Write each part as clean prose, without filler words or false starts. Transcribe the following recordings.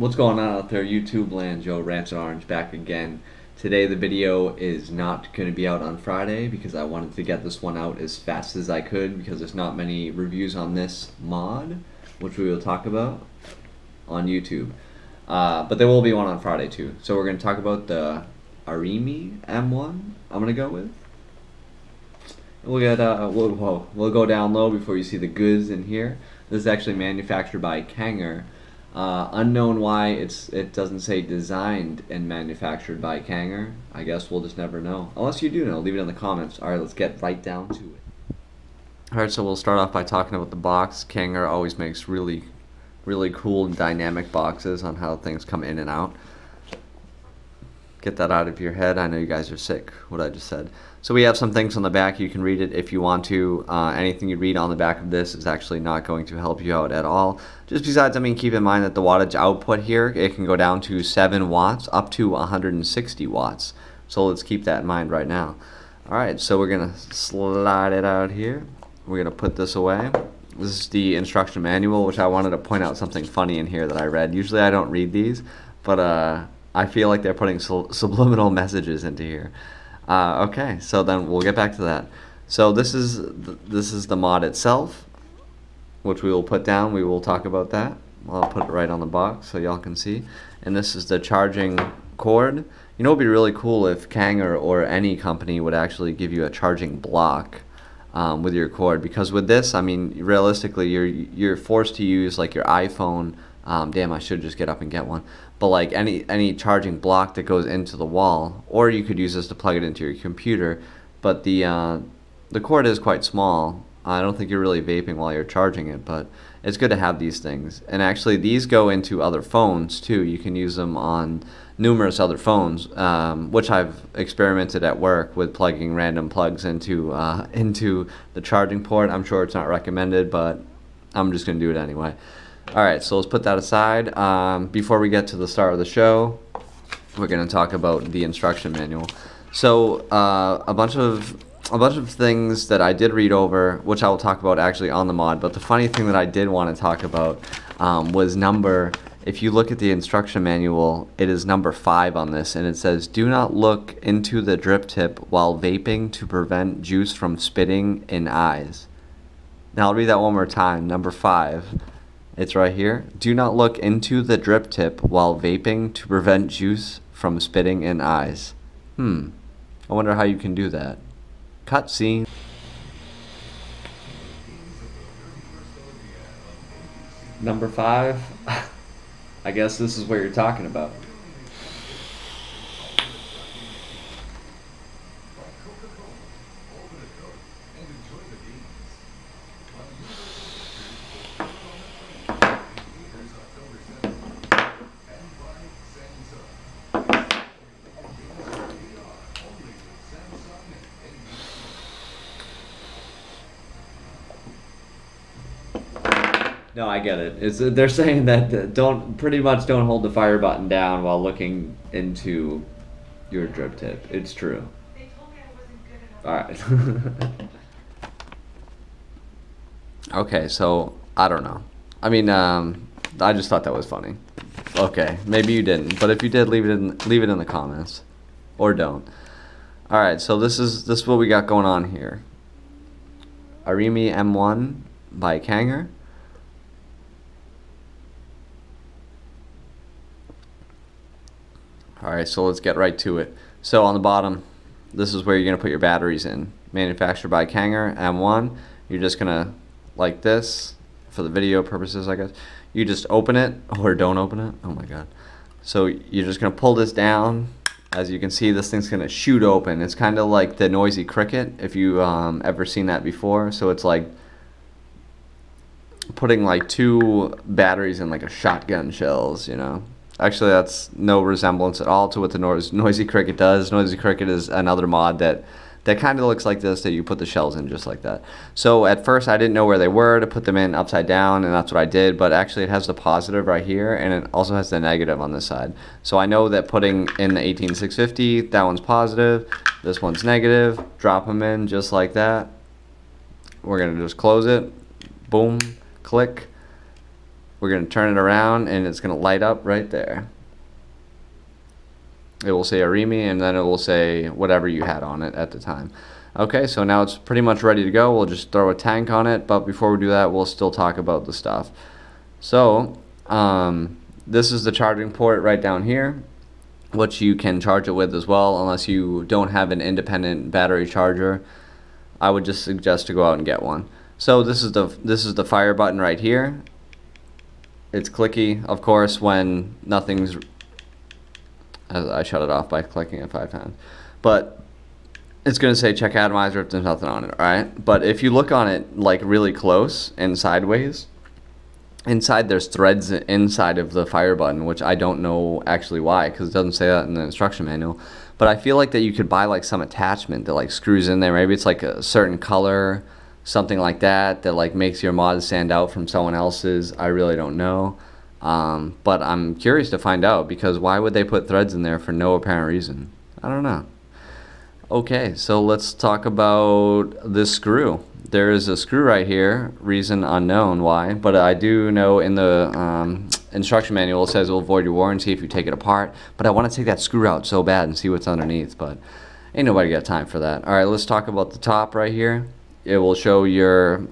What's going on out there, YouTube land? Joe Rancid Orange back again. Today the video is not going to be out on Friday because I wanted to get this one out as fast as I could because there's not many reviews on this mod, which we will talk about on YouTube. But there will be one on Friday too. So we're going to talk about the Arymi M1 I'm going to go with. We'll get we'll go down low before you see the goods in here. This is actually manufactured by Kangertech. Unknown why it doesn't say designed and manufactured by Kangertech. I guess we'll just never know. Unless you do know, leave it in the comments. Alright, let's get right down to it. Alright, so we'll start off by talking about the box. Kangertech always makes really cool and dynamic boxes on how things come in and out. Get that out of your head. I know you guys are sick, what I just said. So we have some things on the back. You can read it if you want to. Anything you read on the back of this is actually not going to help you out at all. Just besides, keep in mind that the wattage output here, it can go down to 7 watts up to 160 watts. So let's keep that in mind right now. Alright, so we're going to slide it out here. We're going to put this away. This is the instruction manual, which I wanted to point out something funny in here that I read. Usually I don't read these, but I feel like they're putting subliminal messages into here. Okay, so then we'll get back to that. So this is the mod itself, which we will put down. We will talk about that. I'll put it right on the box so y'all can see. And this is the charging cord. You know, it'd be really cool if Kangertech or any company would actually give you a charging block with your cord, because with this, realistically, you're forced to use like your iPhone. Damn, I should just get up and get one. But like any charging block that goes into the wall, or you could use this to plug it into your computer. But the cord is quite small. I don't think you're really vaping while you're charging it, but it's good to have these things. And actually, these go into other phones too. You can use them on numerous other phones, which I've experimented at work with plugging random plugs into the charging port. I'm sure it's not recommended, but I'm just gonna do it anyway. Alright, so let's put that aside. Before we get to the start of the show, we're going to talk about the instruction manual. So a bunch of things that I did read over, which I will talk about actually on the mod, but the funny thing that I did want to talk about was if you look at the instruction manual, it is number 5 on this, and it says, do not look into the drip tip while vaping to prevent juice from spitting in eyes. Now I'll read that one more time, number 5. It's right here. Do not look into the drip tip while vaping to prevent juice from spitting in eyes. I wonder how you can do that. Cutscene. Number 5. I guess this is what you're talking about. No, I get it. They're saying that pretty much don't hold the fire button down while looking into your drip tip. It's true. They told me I wasn't good enough. All right. Okay, so I don't know. I just thought that was funny. Okay, maybe you didn't, but if you did, leave it in the comments, or don't. All right, so this is what we got going on here. Arymi M1 by Kangertech. Alright, so let's get right to it. So on the bottom, this is where you're going to put your batteries in. Manufactured by Kangertech, M1. You're just going to, like this, for the video purposes, I guess. You just open it, or don't open it. Oh my god. So you're just going to pull this down. As you can see, this thing's going to shoot open. It's kind of like the noisy cricket, if you ever seen that before. So it's like putting like 2 batteries in like a shotgun shells, you know. Actually, that's no resemblance at all to what the Noisy Cricket does. Noisy Cricket is another mod that kind of looks like this, that you put the shells in just like that. So at first, I didn't know where they were to put them in upside down, and that's what I did. But actually, it has the positive right here, and it also has the negative on this side. So I know that putting in the 18650, that one's positive, this one's negative. Drop them in just like that. We're going to just close it. Boom. Click. We're going to turn it around and it's going to light up right there. It will say Arymi, and then it will say whatever you had on it at the time. Okay, so now it's pretty much ready to go. We'll just throw a tank on it, but before we do that, we'll still talk about the stuff. So this is the charging port right down here, which you can charge it with as well, unless you don't have an independent battery charger. I would just suggest to go out and get one. So this is the fire button right here. It's clicky, of course, when nothing's. I shut it off by clicking it 5 times, but it's going to say check atomizer if there's nothing on it, alright? But if you look on it like really close and sideways, inside there's threads inside of the fire button, which I don't know actually why, because it doesn't say that in the instruction manual. But I feel like that you could buy like some attachment that like screws in there. Maybe it's like a certain color, something like that, that like makes your mod stand out from someone else's. I really don't know. But I'm curious to find out, because why would they put threads in there for no apparent reason? I don't know. Okay, so let's talk about this screw. There is a screw right here, reason unknown why, but I do know in the instruction manual it says it will void your warranty if you take it apart, but I want to take that screw out so bad and see what's underneath, but ain't nobody got time for that. Alright, let's talk about the top right here. It will show your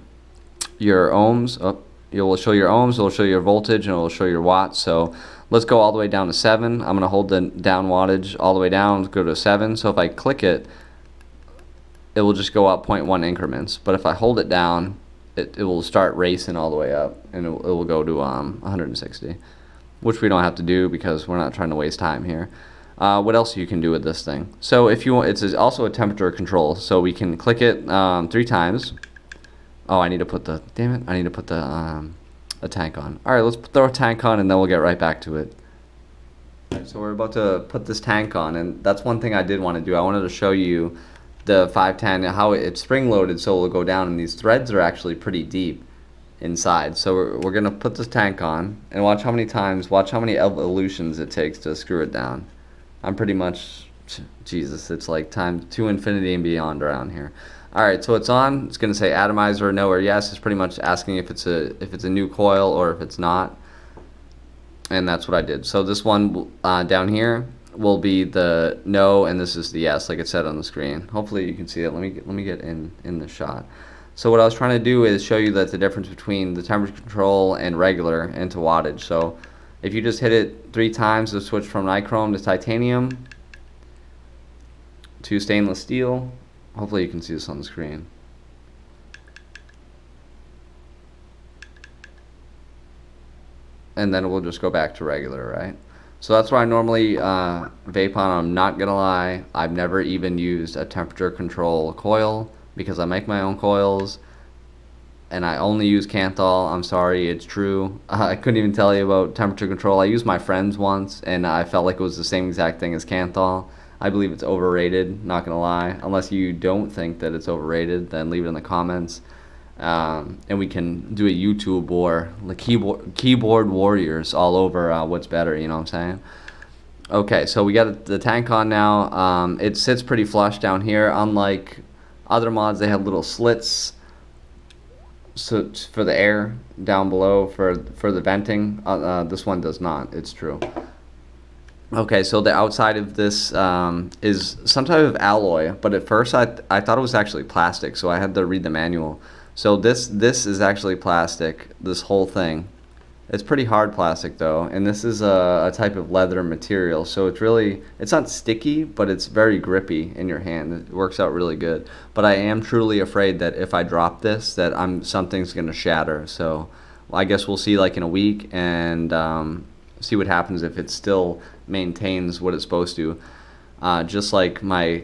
ohms. Oh, it will show your ohms, it will show your voltage, and it will show your watts. So let's go all the way down to 7. I'm going to hold the down wattage all the way down, go to 7. So if I click it, it will just go up 0.1 increments. But if I hold it down, it will start racing all the way up, and it will go to 160, which we don't have to do because we're not trying to waste time here. What else you can do with this thing? So if you want, it's also a temperature control. So we can click it 3 times. Oh, I need to put the, damn it, I need to put the a tank on. Alright, let's throw a tank on and then we'll get right back to it. Right, so we're about to put this tank on, and that's one thing I did want to do. I wanted to show you the 510, how it's spring loaded, so it will go down, and these threads are actually pretty deep inside. So we're going to put this tank on and watch how many evolutions it takes to screw it down. I'm pretty much, Jesus, it's like time to infinity and beyond around here. Alright, so it's on. It's going to say atomizer, no or yes. It's pretty much asking if it's a new coil or if it's not. And that's what I did. So this one down here will be the no, and this is the yes, like it said on the screen. Hopefully you can see it. Let me get in the shot. So what I was trying to do is show you that the difference between the temperature control and regular into wattage. So if you just hit it 3 times to switch from nichrome to titanium to stainless steel. Hopefully you can see this on the screen. And then we'll just go back to regular, right? So that's why I normally vape on. I'm not gonna lie, I've never even used a temperature control coil because I make my own coils, and I only use Kanthal. I'm sorry, it's true. I couldn't even tell you about temperature control. I used my friend's once, and I felt like it was the same exact thing as Kanthal. I believe it's overrated, not gonna lie. Unless you don't think that it's overrated, then leave it in the comments. And we can do a YouTube war, like keyboard warriors all over what's better, you know what I'm saying? Okay, so we got the tank on now. It sits pretty flush down here. Unlike other mods, they have little slits so for the air down below for the venting. This one does not, it's true. Okay, so the outside of this is some type of alloy, but at first I thought it was actually plastic, so I had to read the manual. So this is actually plastic, this whole thing. It's pretty hard plastic though, and this is a type of leather material, so it's not sticky, but it's very grippy in your hand. It works out really good. But I am truly afraid that if I drop this, that something's gonna shatter. So I guess we'll see like in a week, and see what happens if it still maintains what it's supposed to. Just like my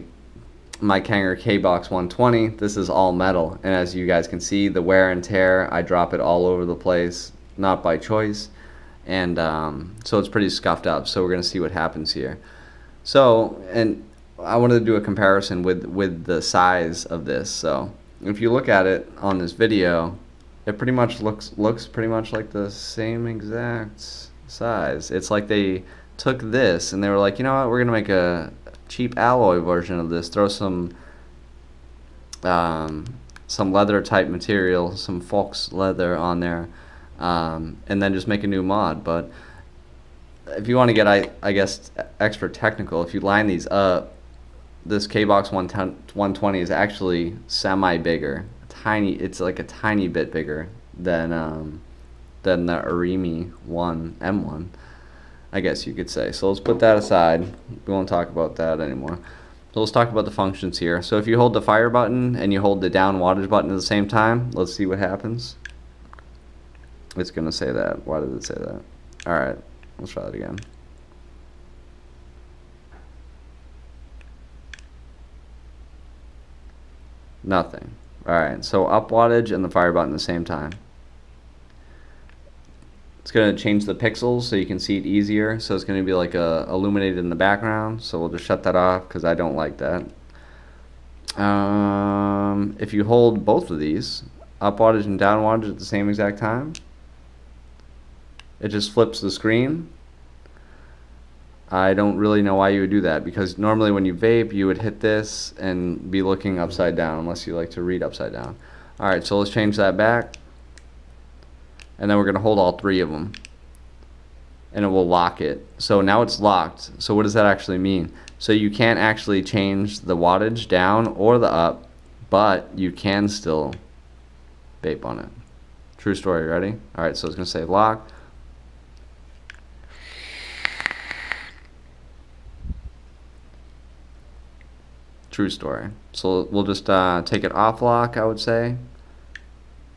Kangertech K-Box 120, this is all metal, and as you guys can see, the wear and tear, I drop it all over the place, not by choice, and so it's pretty scuffed up. So we're gonna see what happens here. So, and I wanted to do a comparison with the size of this. So if you look at it on this video, it pretty much looks pretty much like the same exact size. It's like they took this and they were like, you know what, we're gonna make a cheap alloy version of this, throw some leather type material, some Fox leather on there, and then just make a new mod. But if you want to get, I guess, extra technical, if you line these up, this K-Box 120 is actually semi-bigger. It's like a tiny bit bigger than the Arymi M1, I guess you could say. So let's put that aside. We won't talk about that anymore. So let's talk about the functions here. So if you hold the fire button and you hold the down wattage button at the same time, let's see what happens. It's going to say that. Why did it say that? Alright, let's try that again. Nothing. Alright, so up wattage and the fire button at the same time. It's going to change the pixels so you can see it easier. So it's going to be like illuminated in the background. So we'll just shut that off because I don't like that. If you hold both of these, up wattage and down wattage at the same exact time, it just flips the screen. I don't really know why you would do that, because normally when you vape you would hit this and be looking upside down, unless you like to read upside down. Alright, so let's change that back. And then we're going to hold all three of them. And it will lock it. So now it's locked. So what does that actually mean? So you can't actually change the wattage down or the up, but you can still vape on it. True story, ready? Alright, so it's going to say lock. True story. So we'll just take it off lock, I would say,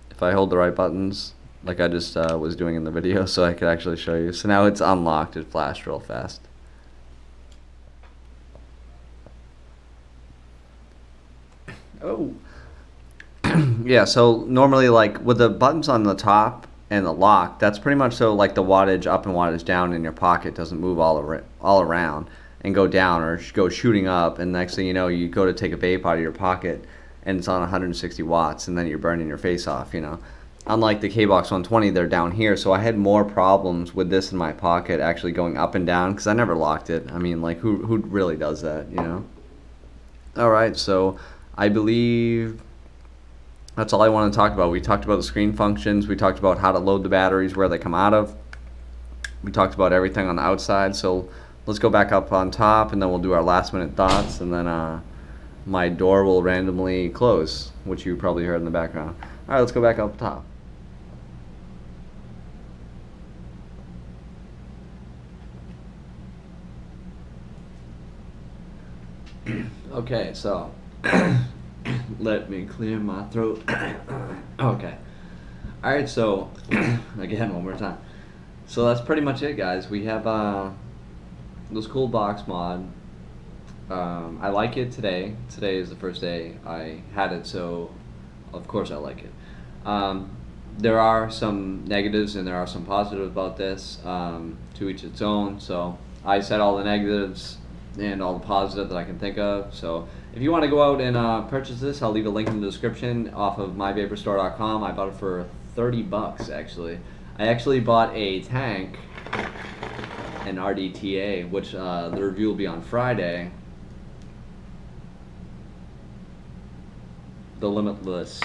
if I hold the right buttons, like I just was doing in the video, so I could actually show you. So now it's unlocked. It flashed real fast. Oh. Yeah, so normally, like with the buttons on the top and the lock, that's pretty much so like the wattage up and wattage down in your pocket doesn't move all around and go down or go shooting up, and next thing you know, you go to take a vape out of your pocket and it's on 160 watts, and then you're burning your face off, you know. Unlike the K-Box 120, they're down here, so I had more problems with this in my pocket actually going up and down, because I never locked it. I mean, like, who really does that, you know? Alright, so I believe that's all I want to talk about. We talked about the screen functions, we talked about how to load the batteries, where they come out of. We talked about everything on the outside, so let's go back up on top, and then we'll do our last minute thoughts, and then my door will randomly close, which you probably heard in the background. Alright, let's go back up top. Okay, so let me clear my throat. Okay. Alright, so again, one more time. So that's pretty much it, guys. We have this cool box mod. I like it today. Today is the first day I had it, so of course I like it. There are some negatives and there are some positives about this, to each its own. So I said all the negatives and all the positive that I can think of. So if you want to go out and purchase this, I'll leave a link in the description off of myvaporstore.com. I bought it for 30 bucks actually. I actually bought a tank, an RDTA, which the review will be on Friday. The Limitless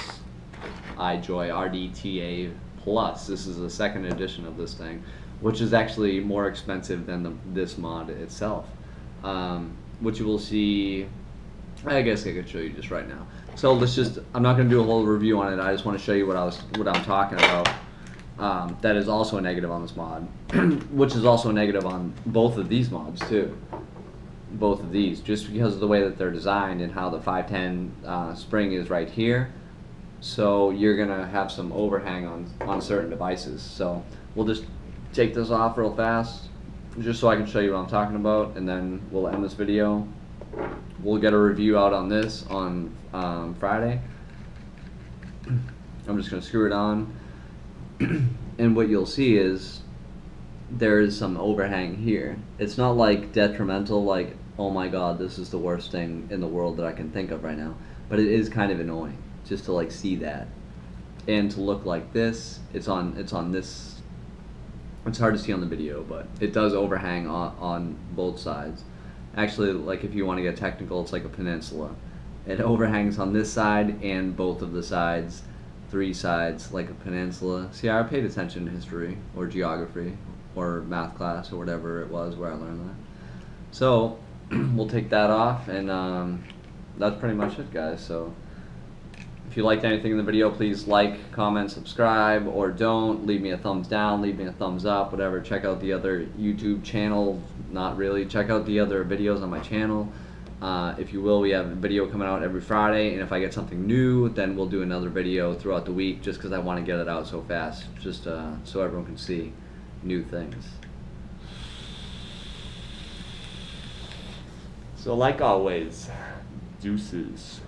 iJoy RDTA Plus. This is the second edition of this thing, which is actually more expensive than this mod itself, which you will see. I guess I could show you just right now. So let's just, I'm not going to do a whole review on it. I just want to show you what I'm talking about. That is also a negative on this mod, which is also a negative on both of these mods too. Both of these, just because of the way that they're designed and how the 510 spring is right here. So you're gonna have some overhang on certain devices. So we'll just take this off real fast, just so I can show you what I'm talking about, and then we'll end this video. We'll get a review out on this on Friday. I'm just gonna screw it on, and what you'll see is there is some overhang here. It's not like detrimental, like, oh my god, this is the worst thing in the world that I can think of right now, but it is kind of annoying just to like see that and to look like this. It's on this, it's hard to see on the video, but it does overhang on both sides. Actually, like, if you want to get technical, it's like a peninsula. It overhangs on this side and both of the sides three sides like a peninsula. See, I paid attention to history or geography or math class or whatever it was where I learned that. So we'll take that off, and that's pretty much it, guys. So if you liked anything in the video, please like, comment, subscribe, or don't. Leave me a thumbs down, leave me a thumbs up, whatever. Check out the other YouTube channel. Not really. Check out the other videos on my channel. If you will, we have a video coming out every Friday, and if I get something new, then we'll do another video throughout the week, just because I want to get it out so fast, just so everyone can see new things. So like always, deuces.